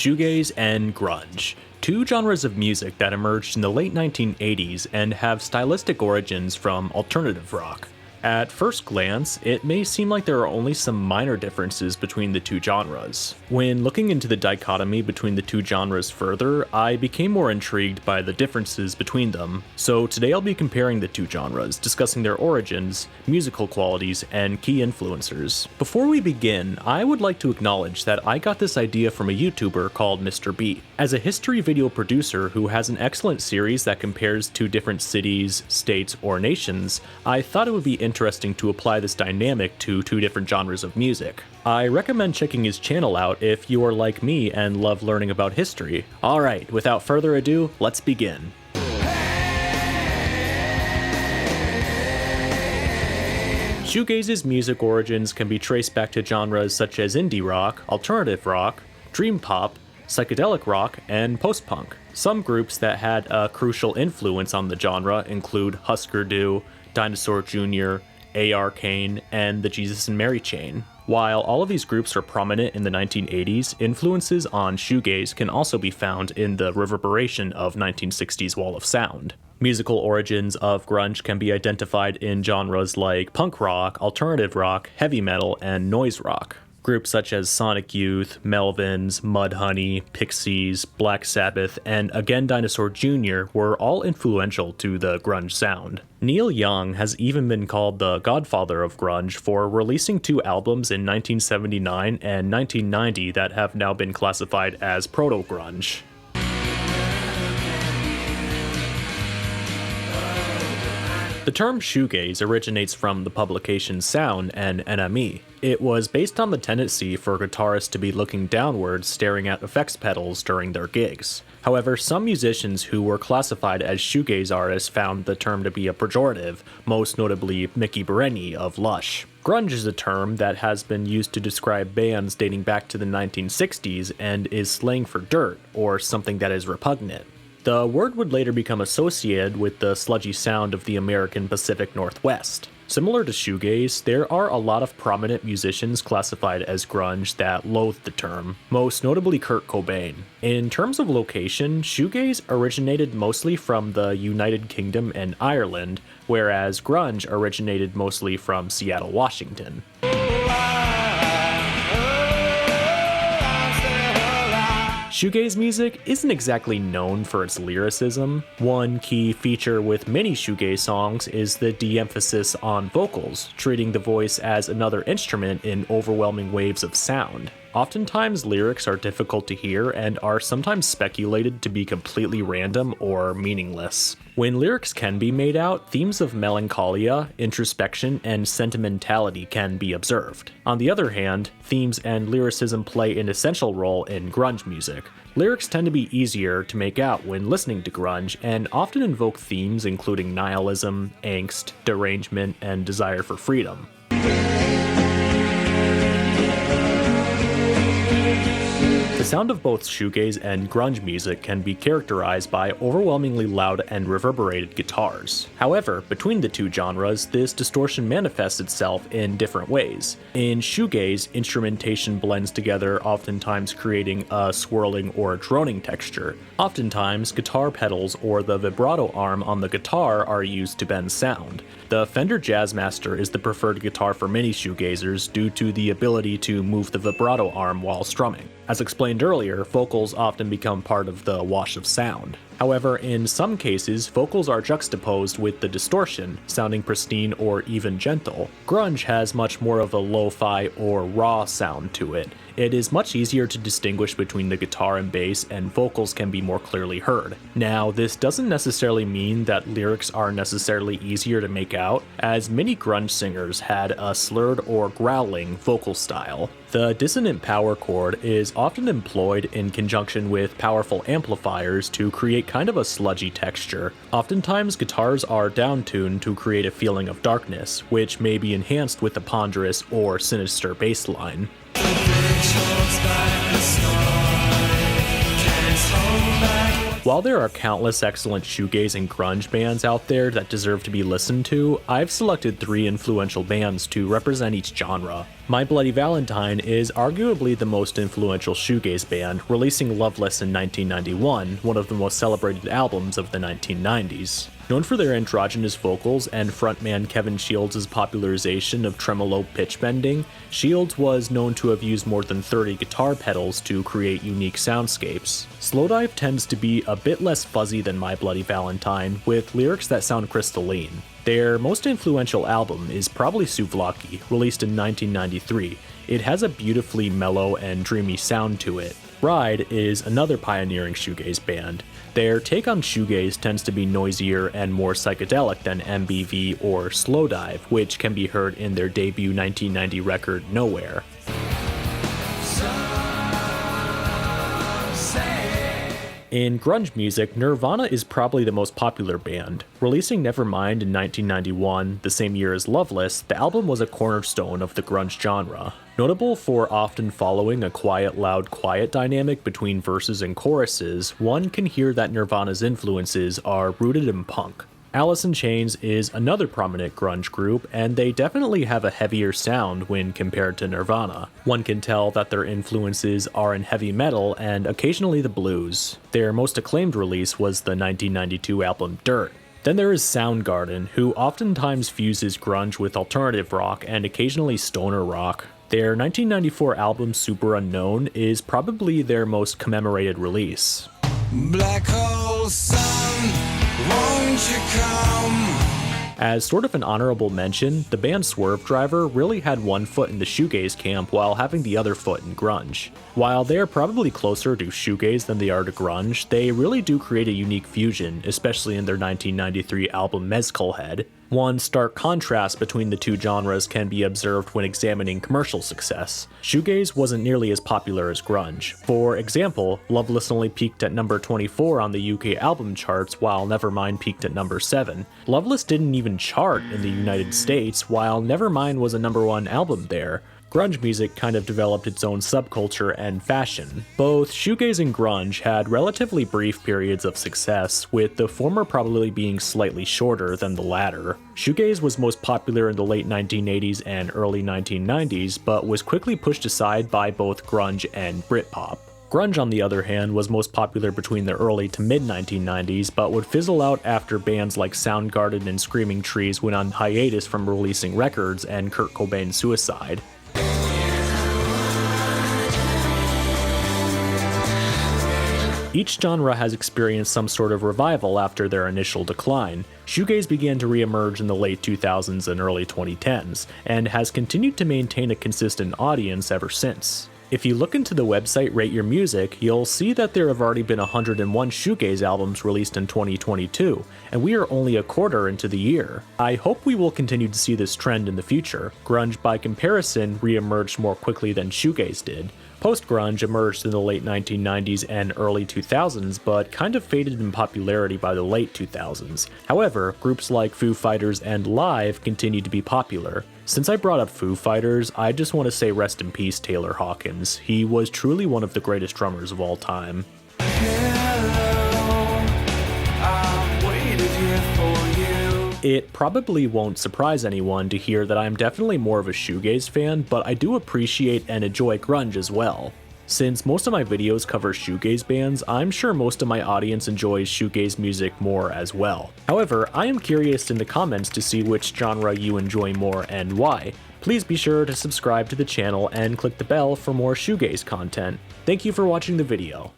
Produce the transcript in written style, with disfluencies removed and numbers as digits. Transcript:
Shoegaze and grunge, two genres of music that emerged in the late 1980s and have stylistic origins from alternative rock. At first glance, it may seem like there are only some minor differences between the two genres. When looking into the dichotomy between the two genres further, I became more intrigued by the differences between them, so today I'll be comparing the two genres, discussing their origins, musical qualities, and key influencers. Before we begin, I would like to acknowledge that I got this idea from a YouTuber called Mr. B. As a history video producer who has an excellent series that compares two different cities, states, or nations, I thought it would be interesting to apply this dynamic to two different genres of music. I recommend checking his channel out if you are like me and love learning about history. Alright, without further ado, let's begin. Shoegaze's music origins can be traced back to genres such as indie rock, alternative rock, dream pop, psychedelic rock, and post-punk. Some groups that had a crucial influence on the genre include Husker Du, Dinosaur Jr., A.R. Kane, and the Jesus and Mary Chain. While all of these groups are prominent in the 1980s, influences on shoegaze can also be found in the reverberation of 1960s wall of sound. Musical origins of grunge can be identified in genres like punk rock, alternative rock, heavy metal, and noise rock. Groups such as Sonic Youth, Melvins, Mudhoney, Pixies, Black Sabbath, and Again Dinosaur Jr. were all influential to the grunge sound. Neil Young has even been called the godfather of grunge for releasing two albums in 1979 and 1990 that have now been classified as proto-grunge. The term shoegaze originates from the publication Sound and NME. It was based on the tendency for guitarists to be looking downwards staring at effects pedals during their gigs. However, some musicians who were classified as shoegaze artists found the term to be a pejorative, most notably Mickey Bereni of Lush. Grunge is a term that has been used to describe bands dating back to the 1960s and is slang for dirt, or something that is repugnant. The word would later become associated with the sludgy sound of the American Pacific Northwest. Similar to shoegaze, there are a lot of prominent musicians classified as grunge that loathe the term, most notably Kurt Cobain. In terms of location, shoegaze originated mostly from the United Kingdom and Ireland, whereas grunge originated mostly from Seattle, Washington. Shoegaze music isn't exactly known for its lyricism. One key feature with many shoegaze songs is the de-emphasis on vocals, treating the voice as another instrument in overwhelming waves of sound. Oftentimes, lyrics are difficult to hear and are sometimes speculated to be completely random or meaningless. When lyrics can be made out, themes of melancholia, introspection, and sentimentality can be observed. On the other hand, themes and lyricism play an essential role in grunge music. Lyrics tend to be easier to make out when listening to grunge and often invoke themes including nihilism, angst, derangement, and desire for freedom. The sound of both shoegaze and grunge music can be characterized by overwhelmingly loud and reverberated guitars. However, between the two genres, this distortion manifests itself in different ways. In shoegaze, instrumentation blends together, oftentimes creating a swirling or droning texture. Oftentimes, guitar pedals or the vibrato arm on the guitar are used to bend sound. The Fender Jazzmaster is the preferred guitar for many shoegazers due to the ability to move the vibrato arm while strumming. As explained earlier, vocals often become part of the wash of sound. However, in some cases, vocals are juxtaposed with the distortion, sounding pristine or even gentle. Grunge has much more of a lo-fi or raw sound to it. It is much easier to distinguish between the guitar and bass, and vocals can be more clearly heard. Now, this doesn't necessarily mean that lyrics are necessarily easier to make out, as many grunge singers had a slurred or growling vocal style. The dissonant power chord is often employed in conjunction with powerful amplifiers to create kind of a sludgy texture. Oftentimes, guitars are downtuned to create a feeling of darkness, which may be enhanced with a ponderous or sinister bass line. While there are countless excellent shoegaze and grunge bands out there that deserve to be listened to, I've selected 3 influential bands to represent each genre. My Bloody Valentine is arguably the most influential shoegaze band, releasing Loveless in 1991, one of the most celebrated albums of the 1990s. Known for their androgynous vocals and frontman Kevin Shields' popularization of tremolo pitch bending, Shields was known to have used more than 30 guitar pedals to create unique soundscapes. Slowdive tends to be a bit less fuzzy than My Bloody Valentine, with lyrics that sound crystalline. Their most influential album is probably Souvlaki, released in 1993. It has a beautifully mellow and dreamy sound to it. Ride is another pioneering shoegaze band. Their take on shoegaze tends to be noisier and more psychedelic than MBV or Slowdive, which can be heard in their debut 1990 record Nowhere. In grunge music, Nirvana is probably the most popular band. Releasing Nevermind in 1991, the same year as Loveless, the album was a cornerstone of the grunge genre. Notable for often following a quiet, loud, quiet dynamic between verses and choruses, one can hear that Nirvana's influences are rooted in punk. Alice in Chains is another prominent grunge group, and they definitely have a heavier sound when compared to Nirvana. One can tell that their influences are in heavy metal and occasionally the blues. Their most acclaimed release was the 1992 album Dirt. Then there is Soundgarden, who oftentimes fuses grunge with alternative rock and occasionally stoner rock. Their 1994 album Super Unknown is probably their most commemorated release. Black hole sun, won't you come? As sort of an honorable mention, the band Swervedriver really had one foot in the shoegaze camp while having the other foot in grunge. While they are probably closer to shoegaze than they are to grunge, they really do create a unique fusion, especially in their 1993 album Mezcal Head. One stark contrast between the two genres can be observed when examining commercial success. Shoegaze wasn't nearly as popular as grunge. For example, Loveless only peaked at number 24 on the UK album charts, while Nevermind peaked at number 7. Loveless didn't even chart in the United States, while Nevermind was a number 1 album there. Grunge music kind of developed its own subculture and fashion. Both shoegaze and grunge had relatively brief periods of success, with the former probably being slightly shorter than the latter. Shoegaze was most popular in the late 1980s and early 1990s, but was quickly pushed aside by both grunge and Britpop. Grunge, on the other hand, was most popular between the early to mid-1990s, but would fizzle out after bands like Soundgarden and Screaming Trees went on hiatus from releasing records and Kurt Cobain's suicide. Each genre has experienced some sort of revival after their initial decline. Shoegaze began to re-emerge in the late 2000s and early 2010s, and has continued to maintain a consistent audience ever since. If you look into the website Rate Your Music, you'll see that there have already been 101 shoegaze albums released in 2022, and we are only a quarter into the year. I hope we will continue to see this trend in the future. Grunge, by comparison, re-emerged more quickly than shoegaze did. Post-grunge emerged in the late 1990s and early 2000s, but kind of faded in popularity by the late 2000s. However, groups like Foo Fighters and Live continued to be popular. Since I brought up Foo Fighters, I just want to say rest in peace Taylor Hawkins. He was truly one of the greatest drummers of all time. Hello, I've waited here for you. It probably won't surprise anyone to hear that I'm definitely more of a shoegaze fan, but I do appreciate and enjoy grunge as well. Since most of my videos cover shoegaze bands, I'm sure most of my audience enjoys shoegaze music more as well. However, I am curious in the comments to see which genre you enjoy more and why. Please be sure to subscribe to the channel and click the bell for more shoegaze content. Thank you for watching the video.